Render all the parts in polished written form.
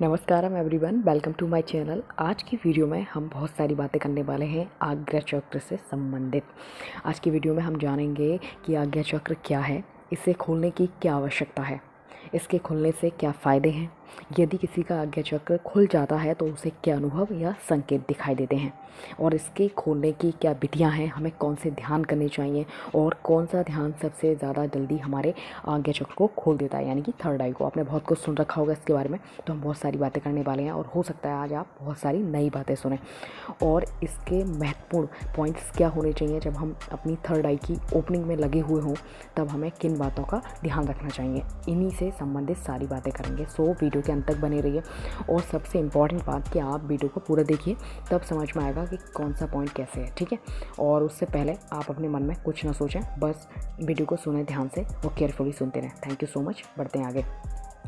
नमस्कारम everyone, welcome to my channel. आज की video में हम बहुत सारी बातें करने वाले हैं आज्ञा चक्र से संबंधित। आज की वीडियो में हम जानेंगे कि आज्ञा चक्र क्या है, इसे खोलने की क्या आवश्यकता है, इसके खुलने से क्या फ़ायदे हैं, यदि किसी का आज्ञा चक्र खुल जाता है तो उसे क्या अनुभव या संकेत दिखाई देते हैं, और इसके खोलने की क्या विधियां हैं, हमें कौन से ध्यान करने चाहिए और कौन सा ध्यान सबसे ज़्यादा जल्दी हमारे आज्ञा चक्र को खोल देता है, यानी कि थर्ड आई को। आपने बहुत कुछ सुन रखा होगा इसके बारे में, तो हम बहुत सारी बातें करने वाले हैं और हो सकता है आज आप बहुत सारी नई बातें सुनें। और इसके महत्वपूर्ण पॉइंट्स क्या होने चाहिए जब हम अपनी थर्ड आई की ओपनिंग में लगे हुए हों, तब हमें किन बातों का ध्यान रखना चाहिए, इन्हीं से संबंधित सारी बातें करेंगे। सो वीडियो के अंत तक बने रहिए। और सबसे इम्पॉर्टेंट बात कि आप वीडियो को पूरा देखिए, तब समझ में आएगा कि कौन सा पॉइंट कैसे है, ठीक है। और उससे पहले आप अपने मन में कुछ ना सोचें, बस वीडियो को सुने ध्यान से और केयरफुली सुनते रहें। Thank you so much. बढ़ते हैं आगे।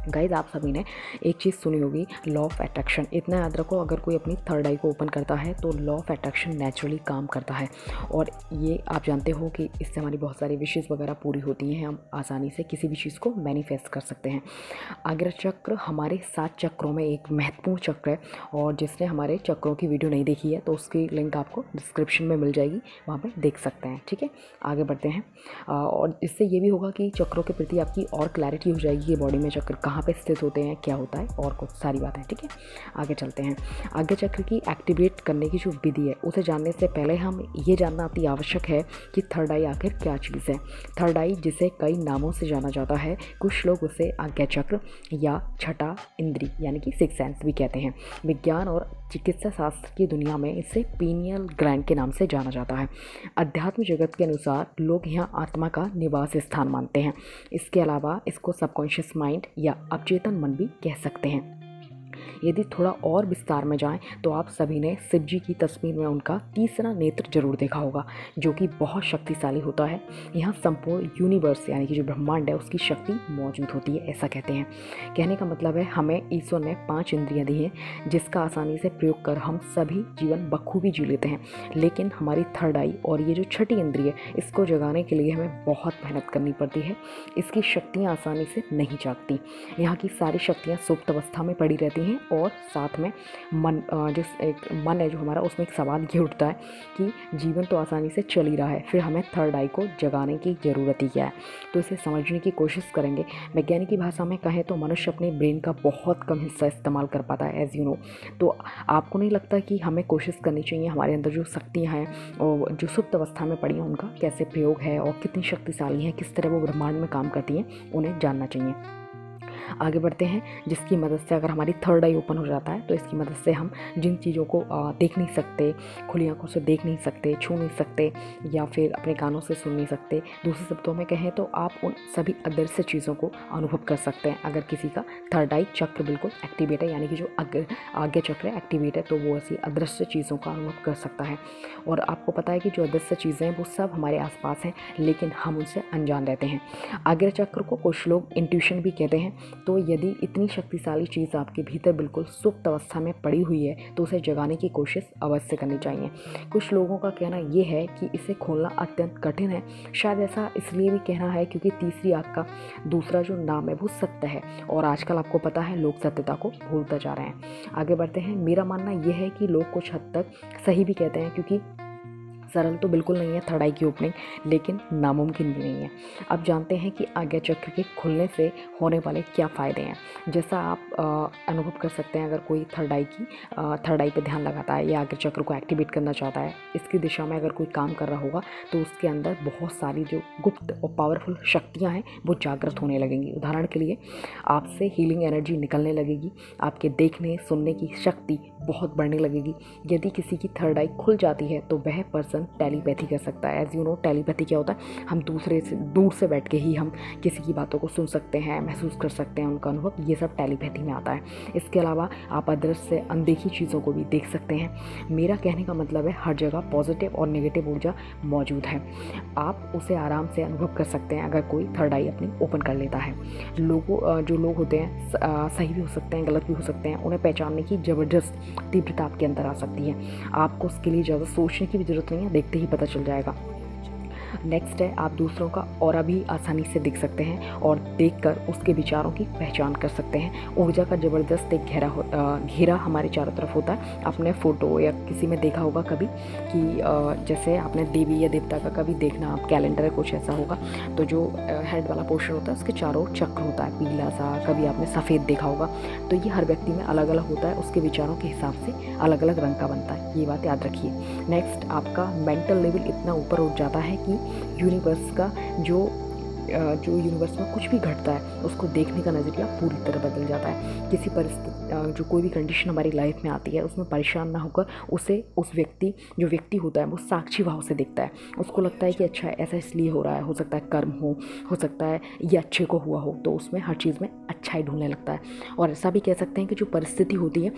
गाइज, आप सभी ने एक चीज़ सुनी होगी, लॉ ऑफ अट्रैक्शन। इतना याद रखो, अगर कोई अपनी थर्ड आई को ओपन करता है तो लॉ ऑफ अट्रैक्शन नेचुरली काम करता है। और ये आप जानते हो कि इससे हमारी बहुत सारी विशेष वगैरह पूरी होती हैं, हम आसानी से किसी भी चीज़ को मैनिफेस्ट कर सकते हैं। आज्ञा चक्र हमारे 7 चक्रों में एक महत्वपूर्ण चक्र है, और जिसने हमारे चक्रों की वीडियो नहीं देखी है तो उसकी लिंक आपको डिस्क्रिप्शन में मिल जाएगी, वहाँ पर देख सकते हैं, ठीक है। आगे बढ़ते हैं। और इससे ये भी होगा कि चक्रों के प्रति आपकी और क्लैरिटी हो जाएगी कि बॉडी में चक्र कहाँ पे स्थित होते हैं, क्या होता है, और कुछ सारी बातें, ठीक है। आगे चलते हैं। आज्ञा चक्र की एक्टिवेट करने की जो विधि है, उसे जानने से पहले हम ये जानना अति आवश्यक है कि थर्ड आई आखिर क्या चीज़ है। थर्ड आई, जिसे कई नामों से जाना जाता है, कुछ लोग उसे आज्ञा चक्र या छठा इंद्री यानी कि सिक्स सेंस भी कहते हैं। विज्ञान और चिकित्सा शास्त्र की दुनिया में इसे पीनियल ग्लैंड के नाम से जाना जाता है। अध्यात्म जगत के अनुसार लोग यहाँ आत्मा का निवास स्थान मानते हैं। इसके अलावा इसको सबकॉन्शियस माइंड या अवचेतन मन भी कह सकते हैं। यदि थोड़ा और विस्तार में जाएं तो आप सभी ने शिव जी की तस्वीर में उनका तीसरा नेत्र जरूर देखा होगा, जो कि बहुत शक्तिशाली होता है। यहाँ संपूर्ण यूनिवर्स यानी कि जो ब्रह्मांड है उसकी शक्ति मौजूद होती है, ऐसा कहते हैं। कहने का मतलब है, हमें ईश्वर ने 5 इंद्रियां दी हैं जिसका आसानी से प्रयोग कर हम सभी जीवन बखूबी जी लेते हैं। लेकिन हमारी थर्ड आई और ये जो छठी इंद्रिय है, इसको जगाने के लिए हमें बहुत मेहनत करनी पड़ती है। इसकी शक्तियाँ आसानी से नहीं जागती। यहाँ की सारी शक्तियाँ सुप्त अवस्था में पड़ी रहती हैं, और साथ में मन, जो एक मन है जो हमारा, उसमें एक सवाल ये उठता है कि जीवन तो आसानी से चल ही रहा है, फिर हमें थर्ड आई को जगाने की ज़रूरत ही क्या है। तो इसे समझने की कोशिश करेंगे। वैज्ञानिक की भाषा में कहें तो मनुष्य अपने ब्रेन का बहुत कम हिस्सा इस्तेमाल कर पाता है, एज यू नो। तो आपको नहीं लगता कि हमें कोशिश करनी चाहिए हमारे अंदर जो शक्तियाँ हैं और जो सुप्त अवस्था में पड़ी हैं उनका कैसे प्रयोग है और कितनी शक्तिशाली हैं, किस तरह वो ब्रह्मांड में काम करती हैं, उन्हें जानना चाहिए। आगे बढ़ते हैं। जिसकी मदद से अगर हमारी थर्ड आई ओपन हो जाता है तो इसकी मदद से हम जिन चीज़ों को देख नहीं सकते, खुली आंखों से देख नहीं सकते, छू नहीं सकते, या फिर अपने कानों से सुन नहीं सकते, दूसरे शब्दों में कहें तो आप उन सभी अदृश्य चीज़ों को अनुभव कर सकते हैं। अगर किसी का थर्ड आई चक्र बिल्कुल एक्टिवेट है, यानी कि जो आज्ञा चक्र एक्टिवेट है, तो वो ऐसी अदृश्य चीज़ों का अनुभव कर सकता है। और आपको पता है कि जो अदृश्य चीज़ें हैं वो सब हमारे आसपास हैं, लेकिन हम उनसे अनजान रहते हैं। आज्ञा चक्र को कुछ लोग इंट्यूशन भी कहते हैं। तो यदि इतनी शक्तिशाली चीज़ आपके भीतर बिल्कुल सुप्त अवस्था में पड़ी हुई है तो उसे जगाने की कोशिश अवश्य करनी चाहिए। कुछ लोगों का कहना यह है कि इसे खोलना अत्यंत कठिन है। शायद ऐसा इसलिए भी कहना है क्योंकि तीसरी आँख का दूसरा जो नाम है वो सत्य है, और आजकल आपको पता है लोग सत्यता को भूलते जा रहे हैं। आगे बढ़ते हैं। मेरा मानना यह है कि लोग कुछ हद तक सही भी कहते हैं, क्योंकि सरल तो बिल्कुल नहीं है थर्ड आई की ओपनिंग, लेकिन नामुमकिन भी नहीं है। अब जानते हैं कि आज्ञा चक्र के खुलने से होने वाले क्या फ़ायदे हैं। जैसा आप अनुभव कर सकते हैं, अगर कोई थर्ड आई पे ध्यान लगाता है या आज्ञा चक्र को एक्टिवेट करना चाहता है, इसकी दिशा में अगर कोई काम कर रहा होगा, तो उसके अंदर बहुत सारी जो गुप्त और पावरफुल शक्तियाँ हैं वो जागृत होने लगेंगी। उदाहरण के लिए, आपसे हीलिंग एनर्जी निकलने लगेगी, आपके देखने सुनने की शक्ति बहुत बढ़ने लगेगी। यदि किसी की थर्ड आई खुल जाती है तो वह पर्सन टेलीपैथी कर सकता है। एज यू नो, टेलीपैथी क्या होता है, हम दूर से बैठ के ही हम किसी की बातों को सुन सकते हैं, महसूस कर सकते हैं उनका अनुभव, ये सब टेलीपैथी में आता है। इसके अलावा आप अदृश्य से अनदेखी चीज़ों को भी देख सकते हैं। मेरा कहने का मतलब है, हर जगह पॉजिटिव और नेगेटिव ऊर्जा मौजूद है, आप उसे आराम से अनुभव कर सकते हैं अगर कोई थर्ड आई अपनी ओपन कर लेता है। जो लोग होते हैं सही भी हो सकते हैं, गलत भी हो सकते हैं, उन्हें पहचानने की ज़बरदस्त तीव्रता आपके अंदर आ सकती है। आपको उसके लिए ज़्यादा सोचने की भी ज़रूरत नहीं है, देखते ही पता चल जाएगा। नेक्स्ट है, आप दूसरों का ऑरा भी आसानी से देख सकते हैं और देखकर उसके विचारों की पहचान कर सकते हैं। ऊर्जा का ज़बरदस्त एक घेरा हमारे चारों तरफ होता है। आपने फ़ोटो या किसी में देखा होगा कभी कि जैसे आपने देवी या देवता का कभी देखना, आप कैलेंडर कुछ ऐसा होगा, तो जो हेड वाला पोर्शन होता है उसके चारों चक्र होता है पीला सा, कभी आपने सफ़ेद देखा होगा। तो ये हर व्यक्ति में अलग अलग होता है, उसके विचारों के हिसाब से अलग अलग रंग का बनता है, ये बात याद रखिए। नेक्स्ट, आपका मेंटल लेवल इतना ऊपर उठ जाता है कि यूनिवर्स का जो यूनिवर्स में कुछ भी घटता है उसको देखने का नज़रिया पूरी तरह बदल जाता है। किसी परिस्थिति, जो कोई भी कंडीशन हमारी लाइफ में आती है उसमें परेशान ना होकर उसे उस व्यक्ति होता है वो साक्षी भाव से देखता है। उसको लगता है कि अच्छा ऐसा इसलिए हो रहा है, हो सकता है कर्म हो सकता है ये अच्छे को हुआ हो, तो उसमें हर चीज़ में अच्छाई ढूंढने लगता है। और ऐसा भी कह सकते हैं कि जो परिस्थिति होती है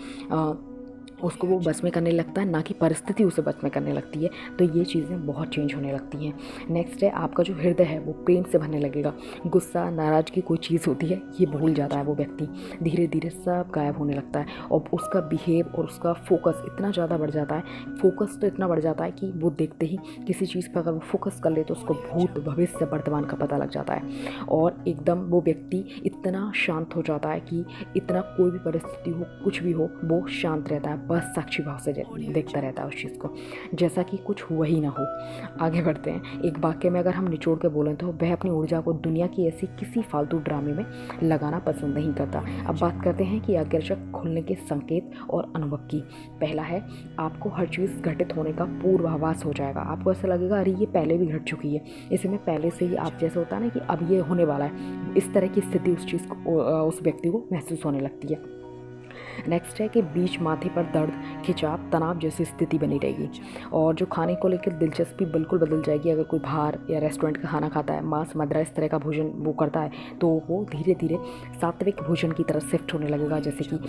उसको वो बस में करने लगता है, ना कि परिस्थिति उसे बस में करने लगती है। तो ये चीज़ें बहुत चेंज होने लगती हैं। नेक्स्ट है, आपका जो हृदय है वो प्रेम से भरने लगेगा। गुस्सा, नाराज़गी कोई चीज़ होती है ये भूल जाता है वो व्यक्ति, धीरे धीरे सब गायब होने लगता है और उसका बिहेव और उसका फोकस इतना ज़्यादा बढ़ जाता है। फोकस तो इतना बढ़ जाता है कि वो देखते ही किसी चीज़ पर अगर वो फोकस कर ले तो उसको भूत, भविष्य, वर्तमान का पता लग जाता है और एकदम वो व्यक्ति इतना शांत हो जाता है कि इतना कोई भी परिस्थिति हो, कुछ भी हो, वो शांत रहता है, बस साक्षी भाव से देखता रहता है उस चीज़ को, जैसा कि कुछ हुआ ही ना हो। आगे बढ़ते हैं। एक वाक्य में अगर हम निचोड़ के बोलें तो वह अपनी ऊर्जा को दुनिया की ऐसी किसी फालतू ड्रामे में लगाना पसंद नहीं करता। अब बात करते हैं कि आज्ञाचक्र खुलने के संकेत और अनुभव की। पहला है, आपको हर चीज़ घटित होने का पूर्वाभास हो जाएगा। आपको ऐसा लगेगा अरे ये पहले भी घट चुकी है, इसमें पहले से ही आप जैसे होता है ना कि अब ये होने वाला है, इस तरह की स्थिति उस चीज़ को, उस व्यक्ति को महसूस होने लगती है। नेक्स्ट है कि बीच माथे पर दर्द, खिंचाव, तनाव जैसी स्थिति बनी रहेगी और जो खाने को लेकर दिलचस्पी बिल्कुल बदल जाएगी। अगर कोई बाहर या रेस्टोरेंट का खाना खाता है, मांस, मदिरा, इस तरह का भोजन वो करता है, तो वो धीरे धीरे सात्विक भोजन की तरफ शिफ्ट होने लगेगा, जैसे कि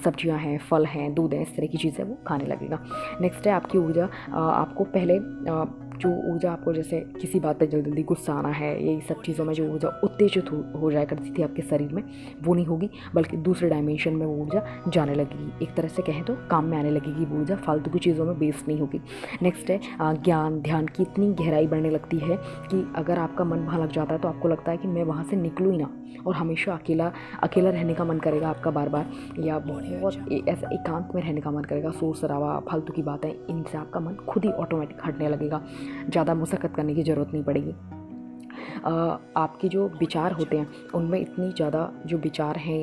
सब्जियां हैं, फल हैं, दूध है, इस तरह की चीज़ें वो खाने लगेगा। नेक्स्ट है, आपकी ऊर्जा, आपको पहले जो ऊर्जा आपको जैसे किसी बात पे जल्दी गुस्सा आना है, यही सब चीज़ों में जो ऊर्जा उत्तेजित हो जाया करती थी आपके शरीर में, वो नहीं होगी, बल्कि दूसरे डायमेंशन में वो ऊर्जा जाने लगेगी। एक तरह से कहें तो काम में आने लगेगी वो ऊर्जा, फालतू की चीज़ों में बेस्ड नहीं होगी। नेक्स्ट है, ज्ञान, ध्यान की इतनी गहराई बढ़ने लगती है कि अगर आपका मन वहाँ लग जाता है तो आपको लगता है कि मैं वहाँ से निकलूँ ही ना, और हमेशा अकेला रहने का मन करेगा आपका बार बार, या बहुत ऐसा एकांत में रहने का मन करेगा। शोर शराबा, फालतू की बातें, इनसे आपका मन खुद ही ऑटोमेटिक हटने लगेगा, ज़्यादा मुशक्कत करने की ज़रूरत नहीं पड़ेगी। आपके जो विचार होते हैं उनमें इतनी ज़्यादा जो विचार हैं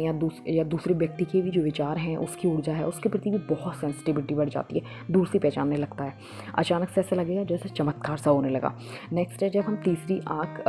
या दूसरे व्यक्ति के भी जो विचार हैं, उसकी ऊर्जा है, उसके प्रति भी बहुत सेंसिटिविटी बढ़ जाती है, दूर से पहचानने लगता है। अचानक से ऐसा लगेगा जैसे चमत्कार सा होने लगा। नेक्स्ट है, जब हम तीसरी आँख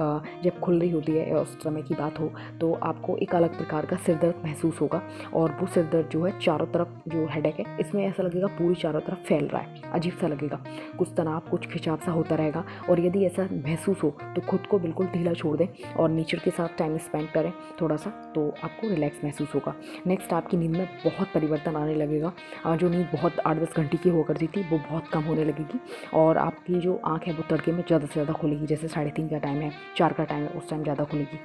जब खुल रही होती है, उस समय की बात हो, तो आपको एक अलग प्रकार का सिर दर्द महसूस होगा और वो सिर दर्द जो है चारों तरफ, जो हेडेक है, इसमें ऐसा लगेगा पूरी चारों तरफ फैल रहा है, अजीब सा लगेगा, कुछ तनाव, कुछ खिंचाव सा होता रहेगा। और यदि ऐसा महसूस हो तो खुद को बिल्कुल ढीला छोड़ दें और नेचर के साथ टाइम स्पेंड करें थोड़ा सा, तो आपको रिलैक्स महसूस होगा। नेक्स्ट, आपकी नींद में बहुत परिवर्तन आने लगेगा। जो नींद बहुत 8-10 घंटे की हुआ करती थी वो बहुत कम होने लगेगी और आपकी जो आँख है वो तड़के में ज़्यादा से ज़्यादा खुलेगी, जैसे 3:30 का टाइम है, 4 का टाइम है, उस टाइम ज़्यादा खुलेगी।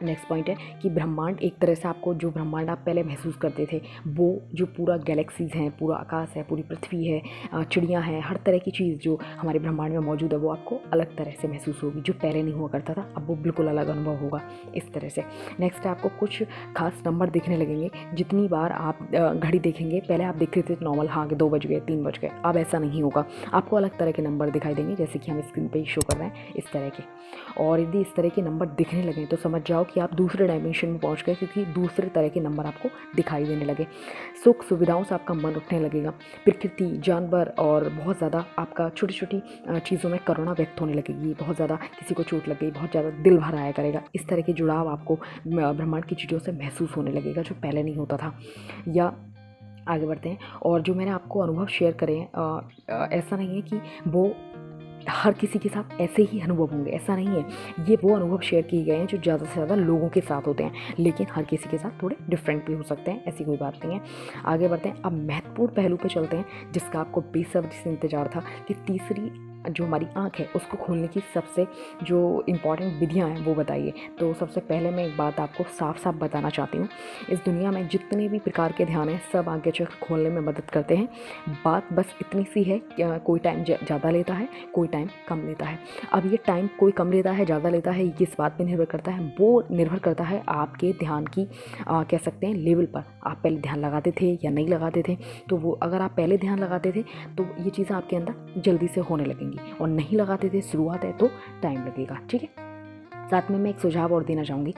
नेक्स्ट पॉइंट है कि ब्रह्मांड, एक तरह से आपको जो ब्रह्मांड आप पहले महसूस करते थे, वो जो पूरा गैलेक्सीज़ हैं, पूरा आकाश है, पूरी पृथ्वी है, चिड़ियाँ हैं, हर तरह की चीज़ जो हमारे ब्रह्मांड में मौजूद है, वो आपको अलग तरह से महसूस होगी, जो पहले नहीं हुआ करता था, अब वो बिल्कुल अलग अनुभव होगा इस तरह से। नेक्स्ट, आपको कुछ खास नंबर दिखने लगेंगे। जितनी बार आप घड़ी देखेंगे, पहले आप देखते थे नॉर्मल, हाँ कि 2 बज गए, 3 बज गए, अब ऐसा नहीं होगा, आपको अलग तरह के नंबर दिखाई देंगे, जैसे कि हम स्क्रीन पर ही शो कर रहे हैं इस तरह के। और यदि इस तरह के नंबर दिखने लगे तो समझ जाओ कि आप दूसरे डायमेंशन में पहुंच गए, क्योंकि दूसरे तरह के नंबर आपको दिखाई देने लगे। सुख सुविधाओं से आपका मन उठने लगेगा। प्रकृति, जानवर और बहुत ज़्यादा आपका छोटी छोटी चीज़ों में करुणा व्यक्त होने लगेगी। बहुत ज़्यादा किसी को चोट लग गई, बहुत ज़्यादा दिल भर आया करेगा, इस तरह के जुड़ाव आपको ब्रह्मांड की चीज़ों से महसूस होने लगेगा, जो पहले नहीं होता था। या आगे बढ़ते हैं, और जो मैंने आपको अनुभव शेयर करे हैं, ऐसा नहीं है कि वो हर किसी के साथ ऐसे ही अनुभव होंगे, ऐसा नहीं है। ये वो अनुभव शेयर किए गए हैं जो ज़्यादा से ज़्यादा लोगों के साथ होते हैं, लेकिन हर किसी के साथ थोड़े डिफरेंट भी हो सकते हैं, ऐसी कोई बात नहीं है। आगे बढ़ते हैं, अब महत्वपूर्ण पहलू पे चलते हैं जिसका आपको बेसब्री से इंतजार था कि तीसरी जो हमारी आँख है उसको खोलने की सबसे जो इम्पॉर्टेंट विधियाँ हैं वो बताइए। तो सबसे पहले मैं एक बात आपको साफ साफ बताना चाहती हूँ, इस दुनिया में जितने भी प्रकार के ध्यान हैं सब आज्ञा चक्र खोलने में मदद करते हैं। बात बस इतनी सी है कि कोई टाइम ज़्यादा लेता है, कोई टाइम कम लेता है। अब ये टाइम कोई कम लेता है, ज़्यादा लेता है, ये किस बात पर निर्भर करता है? वो निर्भर करता है आपके ध्यान की कह सकते हैं लेवल पर। आप पहले ध्यान लगाते थे या नहीं लगाते थे। तो वो अगर आप पहले ध्यान लगाते थे तो ये चीज़ें आपके अंदर जल्दी से होने लगेंगी, और नहीं लगाते थे, शुरुआत है तो टाइम लगेगा। ठीक है। साथ में मैं एक सुझाव और देना चाहूँगी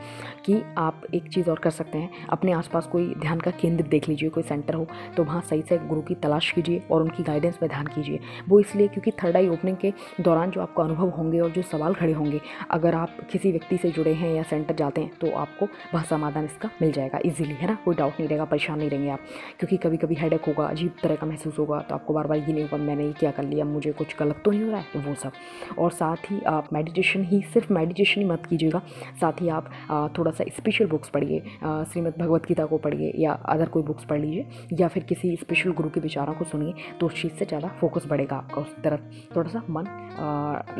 कि आप एक चीज़ और कर सकते हैं, अपने आसपास कोई ध्यान का केंद्र देख लीजिए, कोई सेंटर हो तो वहाँ सही से गुरु की तलाश कीजिए और उनकी गाइडेंस में ध्यान कीजिए। वो इसलिए क्योंकि थर्ड आई ओपनिंग के दौरान जो आपको अनुभव होंगे और जो सवाल खड़े होंगे, अगर आप किसी व्यक्ति से जुड़े हैं या सेंटर जाते हैं तो आपको वह समाधान इसका मिल जाएगा ईजिली, है ना। कोई डाउट नहीं रहेगा, परेशान नहीं रहेंगे आप। क्योंकि कभी कभी हेडेक होगा, अजीब तरह का महसूस होगा, तो आपको बार बार ये नहीं होगा मैंने ये क्या कर लिया, मुझे कुछ गलत तो नहीं हो रहा है, तो वो सब। और साथ ही आप मेडिटेशन ही, सिर्फ मेडिटेशन ही मत कीजिएगा, साथ ही आप थोड़ा सा स्पेशल बुक्स पढ़िए, श्रीमद् भगवत गीता को पढ़िए या अदर कोई बुक्स पढ़ लीजिए, या फिर किसी स्पेशल गुरु के विचारों को सुनिए, तो उस चीज़ से ज़्यादा फोकस बढ़ेगा आपका, उस तरफ थोड़ा सा मन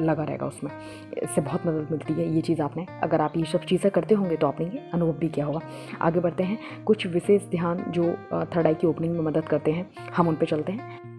लगा रहेगा उसमें। इससे बहुत मदद मिलती है ये चीज़। आपने अगर आप ये सब चीज़ें करते होंगे तो आपने ये अनुभव भी किया होगा। आगे बढ़ते हैं, कुछ विशेष ध्यान जो थर्ड आई की ओपनिंग में मदद करते हैं, हम उन पे चलते हैं।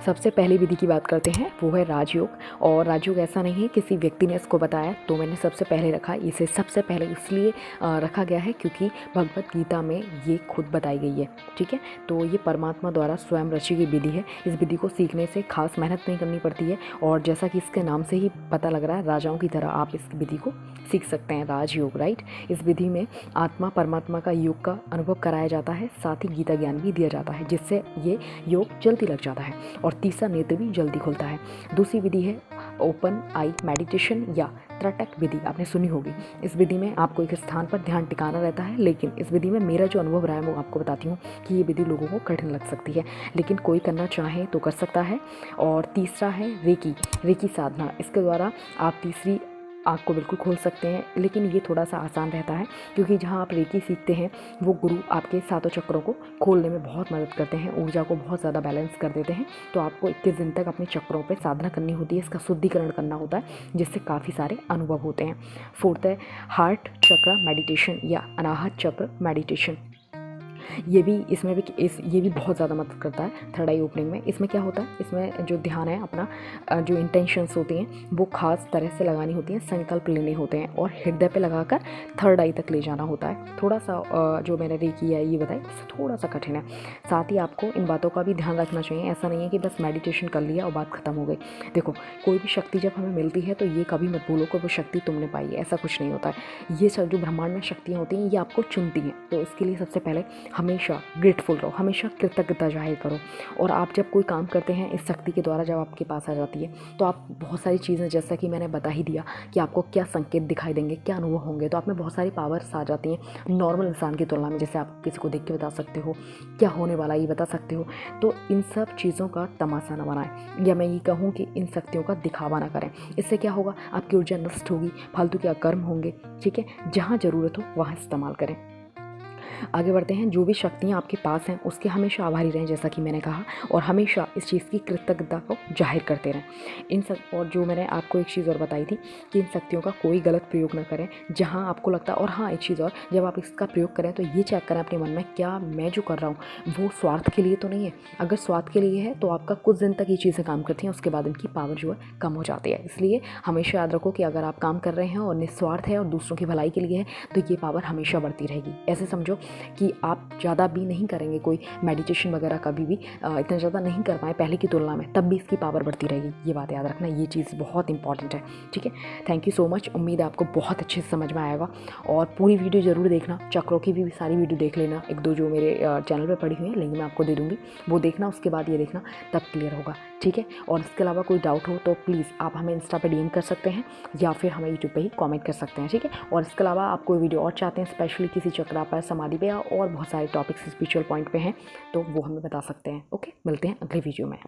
सबसे पहली विधि की बात करते हैं, वो है राजयोग। और राजयोग ऐसा नहीं है किसी व्यक्ति ने इसको बताया तो मैंने सबसे पहले रखा। इसे सबसे पहले इसलिए रखा गया है क्योंकि भगवत गीता में ये खुद बताई गई है। ठीक है। तो ये परमात्मा द्वारा स्वयं रची गई विधि है। इस विधि को सीखने से खास मेहनत नहीं करनी पड़ती है, और जैसा कि इसके नाम से ही पता लग रहा है, राजाओं की तरह आप इस विधि को सीख सकते हैं, राजयोग, राइट। इस विधि में आत्मा परमात्मा का योग का अनुभव कराया जाता है, साथ ही गीता ज्ञान भी दिया जाता है, जिससे ये योग जल्दी लग जाता है और तीसरा नेत्र भी जल्दी खुलता है। दूसरी विधि है ओपन आई मेडिटेशन या त्रटक विधि, आपने सुनी होगी। इस विधि में आपको एक स्थान पर ध्यान टिकाना रहता है, लेकिन इस विधि में मेरा जो अनुभव रहा है वो आपको बताती हूँ कि ये विधि लोगों को कठिन लग सकती है, लेकिन कोई करना चाहे तो कर सकता है। और तीसरा है रेकी साधना। इसके द्वारा आप तीसरी आँख को बिल्कुल खोल सकते हैं, लेकिन ये थोड़ा सा आसान रहता है क्योंकि जहाँ आप रेकी सीखते हैं वो गुरु आपके सातों चक्रों को खोलने में बहुत मदद करते हैं, ऊर्जा को बहुत ज़्यादा बैलेंस कर देते हैं। तो आपको 21 दिन तक अपने चक्रों पे साधना करनी होती है, इसका शुद्धिकरण करना होता है, जिससे काफ़ी सारे अनुभव होते हैं। फोर्थ है हार्ट चक्र मेडिटेशन या अनाहत चक्र मेडिटेशन। ये भी बहुत ज़्यादा मदद करता है थर्ड आई ओपनिंग में। इसमें क्या होता है, इसमें जो ध्यान है अपना जो इंटेंशंस होती हैं वो खास तरह से लगानी होती हैं, संकल्प लेने होते हैं और हृदय पे लगाकर थर्ड आई तक ले जाना होता है। थोड़ा सा जो मैंने रेकी है ये बताई उससे थोड़ा सा कठिन है। साथ ही आपको इन बातों का भी ध्यान रखना चाहिए। ऐसा नहीं है कि बस मेडिटेशन कर लिया और बात खत्म हो गई। देखो, कोई भी शक्ति जब हमें मिलती है तो ये कभी मत भूलो कि वो शक्ति तुमने पाई है, ऐसा कुछ नहीं होता है। ये सब जो ब्रह्मांड में शक्तियाँ होती हैं ये आपको चुनती हैं। तो इसके लिए सबसे पहले हमेशा ग्रेटफुल रहो, हमेशा कृतज्ञता जाहिर करो। और आप जब कोई काम करते हैं इस शक्ति के द्वारा जब आपके पास आ जाती है तो आप बहुत सारी चीज़ें, जैसा कि मैंने बता ही दिया कि आपको क्या संकेत दिखाई देंगे, क्या अनुभव होंगे, तो आप में बहुत सारी पावर्स आ जाती हैं नॉर्मल इंसान की तुलना में। जैसे आप किसी को देख के बता सकते हो क्या होने वाला, ये बता सकते हो। तो इन सब चीज़ों का तमाशा न बनाएं, या मैं ये कहूँ कि इन शक्तियों का दिखावा ना करें। इससे क्या होगा, आपकी ऊर्जा नष्ट होगी, फालतू के अकर्म होंगे। ठीक है, जहाँ ज़रूरत हो वहाँ इस्तेमाल करें। आगे बढ़ते हैं, जो भी शक्तियाँ आपके पास हैं उसके हमेशा आभारी रहें, जैसा कि मैंने कहा, और हमेशा इस चीज़ की कृतज्ञता को जाहिर करते रहें। इन सब, और जो मैंने आपको एक चीज़ और बताई थी कि इन शक्तियों का कोई गलत प्रयोग न करें जहाँ आपको लगता है। और हाँ, एक चीज़ और, जब आप इसका प्रयोग करें तो ये चेक करें अपने मन में, क्या मैं जो कर रहा हूँ वो स्वार्थ के लिए तो नहीं है। अगर स्वार्थ के लिए है तो आपका कुछ दिन तक ये चीज़ें काम करती हैं, उसके बाद इनकी पावर जो है कम हो जाती है। इसलिए हमेशा याद रखो कि अगर आप काम कर रहे हैं और निस्वार्थ है और दूसरों की भलाई के लिए है तो ये पावर हमेशा बढ़ती रहेगी। ऐसे समझो कि आप ज़्यादा भी नहीं करेंगे कोई मेडिटेशन वगैरह, कभी भी इतना ज़्यादा नहीं कर पाए पहले की तुलना में, तब भी इसकी पावर बढ़ती रहेगी। ये बात याद रखना, ये चीज़ बहुत इंपॉर्टेंट है। ठीक है, थैंक यू सो मच। उम्मीद है आपको बहुत अच्छे से समझ में आएगा, और पूरी वीडियो ज़रूर देखना। चक्रों की भी सारी वीडियो देख लेना, एक दो जो मेरे चैनल पर पड़ी हुई है, लिंक मैं आपको दे दूँगी, वो देखना, उसके बाद ये देखना, तब क्लियर होगा। ठीक है, और इसके अलावा कोई डाउट हो तो प्लीज़ आप हमें इंस्टा पे डीएम कर सकते हैं या फिर हमें यूट्यूब पे ही कमेंट कर सकते हैं। ठीक है, और इसके अलावा आप कोई वीडियो और चाहते हैं स्पेशली किसी चक्रा पर, समाधि पे, और बहुत सारे टॉपिक्स स्पिरिचुअल पॉइंट पे हैं तो वो हमें बता सकते हैं। ओके, मिलते हैं अगले वीडियो में।